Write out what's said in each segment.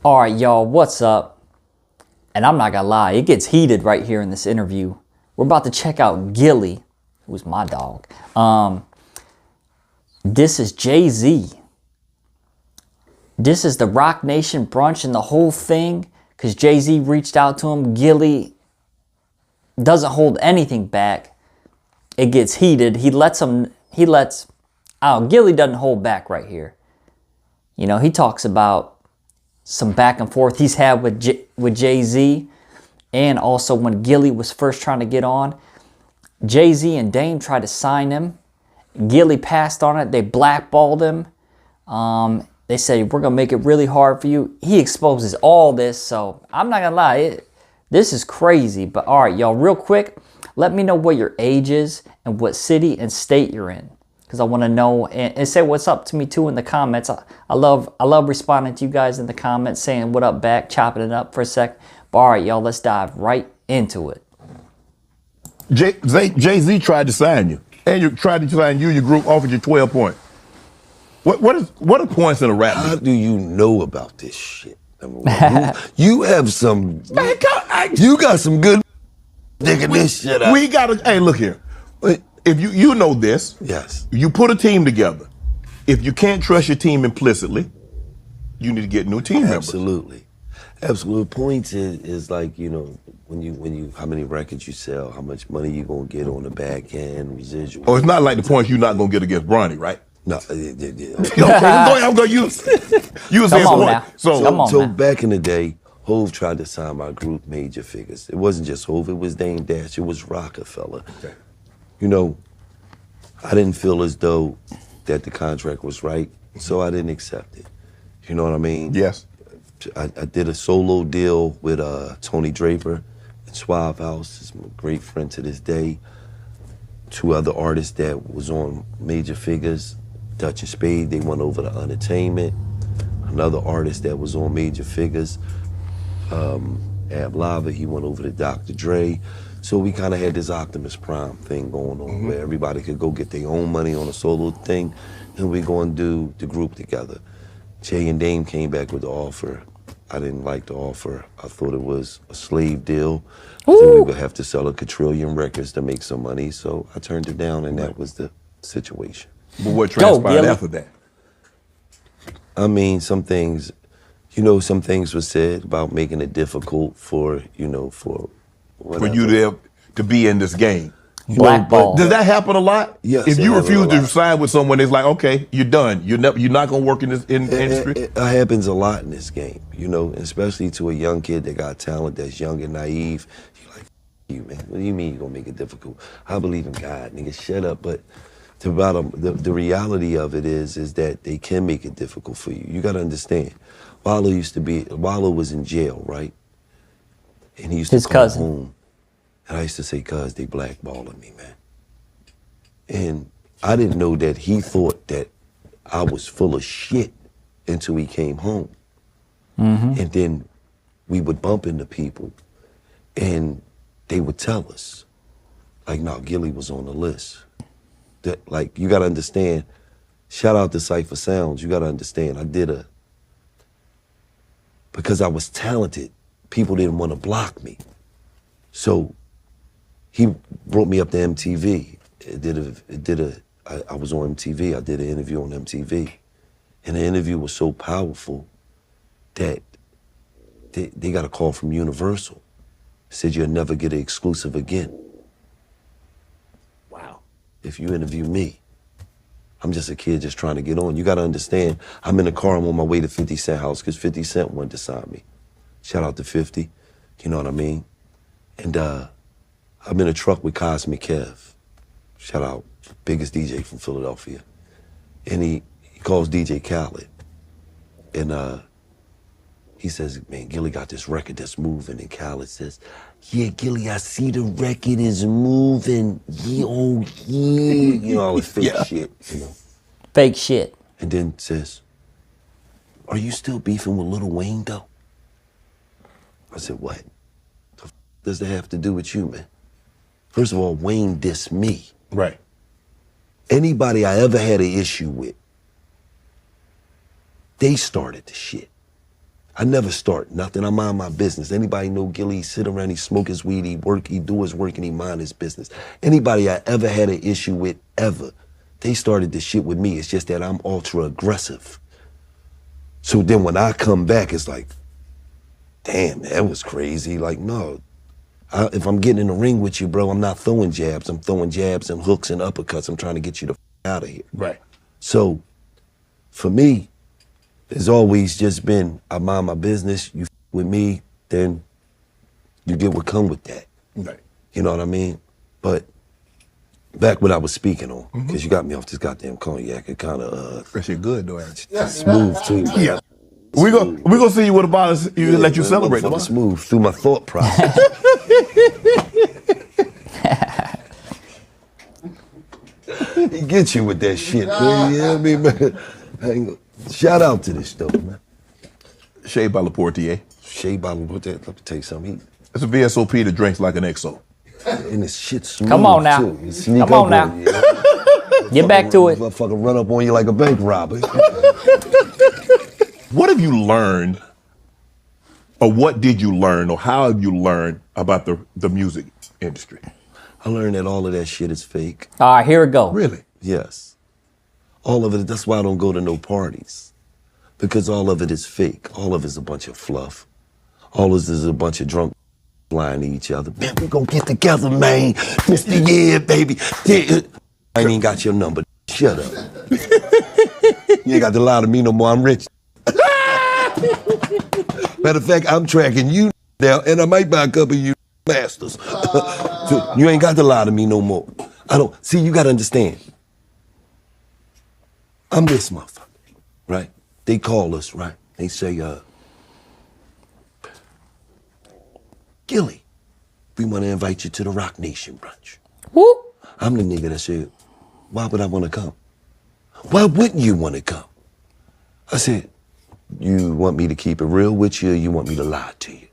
All right, y'all, what's up? And I'm not gonna lie, it gets heated right here in this interview. We're about to check out Gillie, who's my dog. This is Jay-Z. This is the Rock Nation brunch and the whole thing, because Jay-Z reached out to him. Gillie doesn't hold anything back. It gets heated. Gillie doesn't hold back right here. You know, he talks about some back and forth he's had with Jay-Z, and also when Gillie was first trying to get on, Jay-Z and Dame tried to sign him. Gillie passed on it. They blackballed him. They said, we're going to make it really hard for you. He exposes all this, so I'm not going to lie. This is crazy. But all right, y'all, real quick, let me know what your age is and what city and state you're in, because I want to know, and say what's up to me too in the comments. I love responding to you guys in the comments, saying what up back, chopping it up for a sec. But all right, y'all, let's dive right into it. Jay-Z tried to sign you, and you tried to sign you. Your group offered you 12 points. What are points in a rap? How do you know about this shit? Number one, you have some. Man, you got some good digging this shit up. We gotta. Hey, look here. If you know this, yes, you put a team together. If you can't trust your team implicitly, you need to get new team members. Absolutely. Points is like, you know, when you how many records you sell, how much money you gonna get on the back end, residual. Oh, it's not like the points you're not gonna get against Bronny, right? No, Okay, I'm gonna use Come on now. So back in the day, Hov tried to sign my group Major Figures. It wasn't just Hov, it was Dame Dash, it was Rockefeller. Okay. You know, I didn't feel as though that the contract was right, so I didn't accept it. You know what I mean? Yes. I did a solo deal with Tony Draper and Suave House. He's a great friend to this day. Two other artists that was on Major Figures, Dutch and Spade, they went over to Entertainment. Another artist that was on Major Figures, Ab Lava, he went over to Dr. Dre. So we kind of had this Optimus Prime thing going on, where everybody could go get their own money on a solo thing, and we go and do the group together. Jay and Dame came back with the offer. I didn't like the offer. I thought it was a slave deal. I think we would have to sell a quadrillion records to make some money, so I turned it down, and that was the situation. But what transpired after that? I mean, some things, you know, some things were said about making it difficult for, you know, for whatever. For you to be in this game. Blackball. Does that happen a lot? Yes. If you refuse to sign with someone, it's like, okay, you're done. You're not gonna work in this industry. It happens a lot in this game, you know, especially to a young kid that got talent, that's young and naive. You're like, you man, what do you mean you're gonna make it difficult? I believe in God, nigga, shut up. But the reality of it is that they can make it difficult for you. You gotta understand, Wallow was in jail, right? And he used to come home. And I used to say, cuz they blackballing me, man. And I didn't know that he thought that I was full of shit until he came home. And then we would bump into people and they would tell us, like, no, Gillie was on the list. That, like, you gotta understand, shout out to Cypher Sounds, you gotta understand, because I was talented, people didn't wanna block me. So he brought me up to MTV. I was on MTV. I did an interview on MTV. And the interview was so powerful that they got a call from Universal. Said you'll never get an exclusive again. Wow. If you interview me. I'm just a kid just trying to get on. You gotta understand, I'm in the car, I'm on my way to 50 Cent house because 50 Cent wanted to sign me. Shout out to 50, you know what I mean? And I'm in a truck with Cosmic Kev. Shout out, biggest DJ from Philadelphia. And he calls DJ Khaled. And he says, man, Gillie got this record that's moving. And Khaled says, yeah, Gillie, I see the record is moving. Yeah, oh yeah. You know, all the fake shit, you know. Fake shit. And then says, are you still beefing with Lil Wayne, though? I said, what? The f does that have to do with you, man? First of all, Wayne dissed me. Right. Anybody I ever had an issue with, they started the shit. I never start nothing. I mind my business. Anybody know Gillie? He sit around, he smoke his weed, he work, he do his work, and he mind his business. Anybody I ever had an issue with, ever, they started the shit with me. It's just that I'm ultra aggressive. So then when I come back, it's like, damn, that was crazy. Like, no, if I'm getting in the ring with you, bro, I'm not throwing jabs. I'm throwing jabs and hooks and uppercuts. I'm trying to get you the out of here. Right. So for me, it's always just been, I mind my business, you with me, then you get what come with that. Right. You know what I mean? But back what I was speaking on, because you got me off this goddamn cognac. It kind of That shit good though, ain't it? smooth too. Man. Yeah. We gonna see you with a bottle. You let you man, celebrate. motherfucker smooth through my thought process. He gets you with that shit, man. You know what I mean, man? Shout out to this stuff, man. Shay by Laportier. Shay bottle, what that? Let me tell you something. It's a VSOP that drinks like an XO. And this shit smooth. Come on now. Too. You sneak Come up on now. you, you know? Get back to it. Motherfucker run up on you like a bank robber. What have you learned, or what did you learn, or how have you learned about the music industry? I learned that all of that shit is fake. All right, here we go. Really? Yes. All of it, that's why I don't go to no parties. Because all of it is fake. All of it is a bunch of fluff. All of it is a bunch of drunk lying to each other. Man, we gonna get together, man. Mr. Yeah, baby. Yeah. I ain't even got your number. Shut up. You ain't got to lie to me no more. I'm rich. Matter of fact, I'm tracking you now, and I might buy a couple of you masters. So you ain't got to lie to me no more. I don't, see, you gotta understand. I'm this motherfucker, right? They call us, right? They say, Gillie, we want to invite you to the Rock Nation brunch. Whoop. I'm the nigga that said, why would I want to come? Why wouldn't you want to come? I said, you want me to keep it real with you, or you want me to lie to you?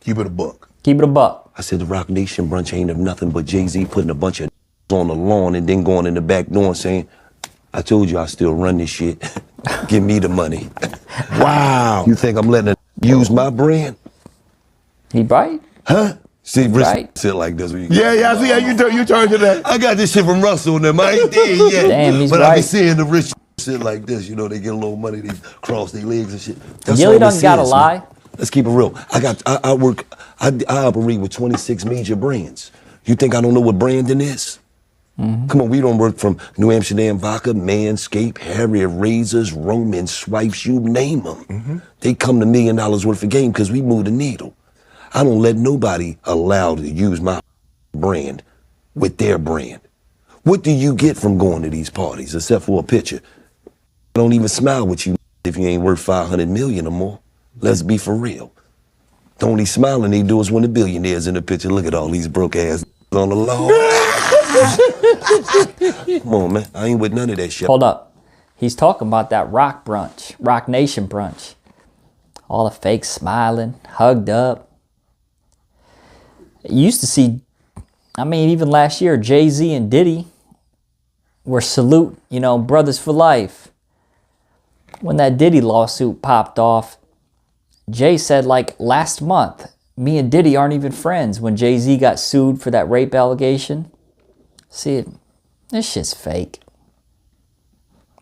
Keep it a buck. Keep it a buck. I said, the Rock Nation brunch ain't of nothing but Jay-Z putting a bunch of on the lawn and then going in the back door and saying, I told you I still run this shit. Give me the money. Wow. You think I'm letting her use my brand? He right? Huh? See, Rich Right. sit like this. When you Yeah, I see how you turn to that. I got this shit from Russell and them. I ain't there yet. Damn, he's but I be right. seeing the rich sit like this. You know, they get a little money, they cross their legs and shit. That's Gillie what I doesn't gotta see, lie. man. Let's keep it real. I operate with 26 major brands. You think I don't know what branding is? Come on, we don't work from New Amsterdam Vodka, Manscaped, Harrier Razors, Roman Swipes, you name them. They come to $1 million worth of game because we move the needle. I don't let nobody allow to use my brand with their brand. What do you get from going to these parties except for a picture? I don't even smile with you if you ain't worth 500 million or more. Let's be for real. The only smiling they do is when the billionaires in the picture. Look at all these broke ass on the lawn. Come on, man. I ain't with none of that shit. Hold up. He's talking about that rock brunch, Rock Nation brunch. All the fake smiling, hugged up. You used to see, I mean, even last year, Jay-Z and Diddy were salute, brothers for life. When that Diddy lawsuit popped off, Jay said, like, last month, me and Diddy aren't even friends when Jay-Z got sued for that rape allegation. See, this shit's fake.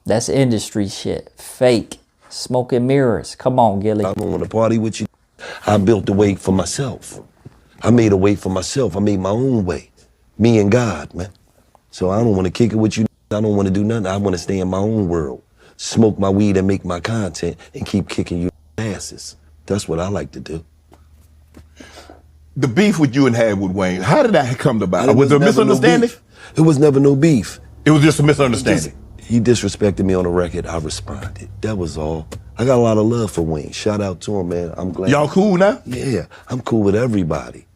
That's industry shit. Fake. Smoke and mirrors. Come on, Gillie. I don't want to party with you. I built the way for myself. I made a way for myself. I made my own way. Me and God, man. So I don't want to kick it with you. I don't want to do nothing. I want to stay in my own world. Smoke my weed and make my content and keep kicking you asses. That's what I like to do. The beef with you and had with Wayne, how did that come about? Was there a misunderstanding? It was never no beef. It was just a misunderstanding. He disrespected me on the record. I responded. That was all. I got a lot of love for Wayne. Shout out to him, man. I'm glad. Y'all cool now? Yeah, I'm cool with everybody.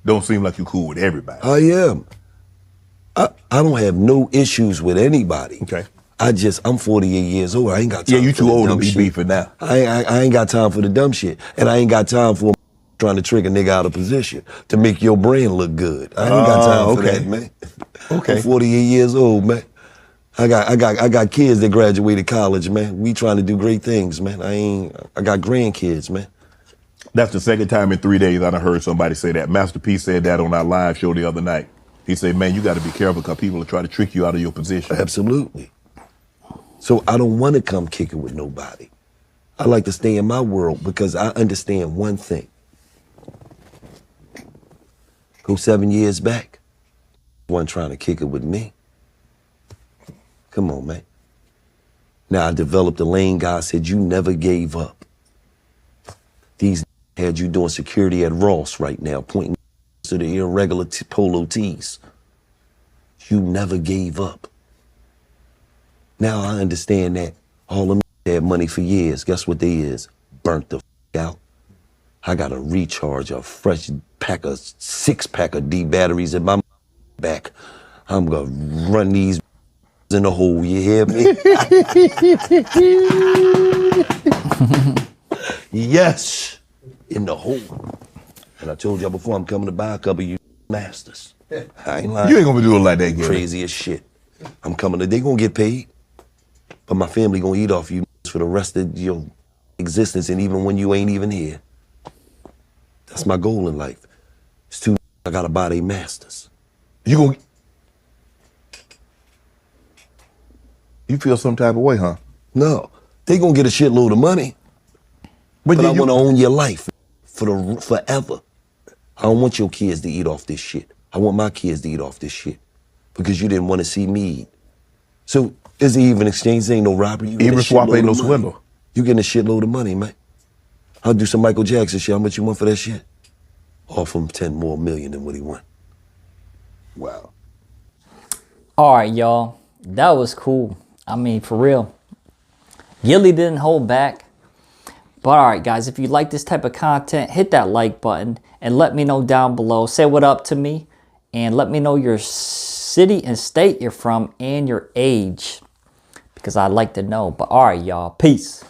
Don't seem like you cool with everybody. I am. I don't have no issues with anybody. Okay. I'm 48 years old. I ain't got time. Yeah, you for too the old to dumb be shit. beefing now. I ain't got time for the dumb shit. And I ain't got time for trying to trick a nigga out of position to make your brand look good. I ain't got time for that, man. Okay. I'm 48 years old, man. I got kids that graduated college, man. We trying to do great things, man. I got grandkids, man. That's the second time in 3 days I done heard somebody say that. Master P said that on our live show the other night. He said, man, you got to be careful because people will try to trick you out of your position. Absolutely. So I don't want to come kicking with nobody. I like to stay in my world because I understand one thing. Go 7 years back, one trying to kick it with me. Come on, man. Now I developed a lane. God said you never gave up. These had you doing security at Ross right now, pointing to the irregular polo tees. You never gave up. Now I understand that all of them had money for years. Guess what they is? Burnt the out. I got to recharge a fresh pack of 6-pack of D batteries in my back. I'm gonna run these in the hole. You hear me? Yes, in the hole. And I told y'all before, I'm coming to buy a couple of you masters. I ain't lying. You ain't gonna do it like that, Gillie. Crazy as shit. I'm coming to, they gonna get paid, but my family gonna eat off you for the rest of your existence, and even when you ain't even here. That's my goal in life. It's too, I gotta buy they masters. You feel some type of way, huh? No, they gonna get a shitload of money, but I wanna own your life forever. I don't want your kids to eat off this shit. I want my kids to eat off this shit because you didn't want to see me eat. So is it even exchange? Ain't no robbery. Even swap ain't no swindle. You getting a shitload of money, man. I'll do some Michael Jackson shit. How much you want for that shit? Offer him 10 more million than what he want. Wow. All right, y'all. That was cool. I mean, for real. Gillie didn't hold back. But all right, guys, if you like this type of content, hit that like button and let me know down below. Say what up to me and let me know your city and state you're from and your age because I'd like to know. But all right, y'all. Peace.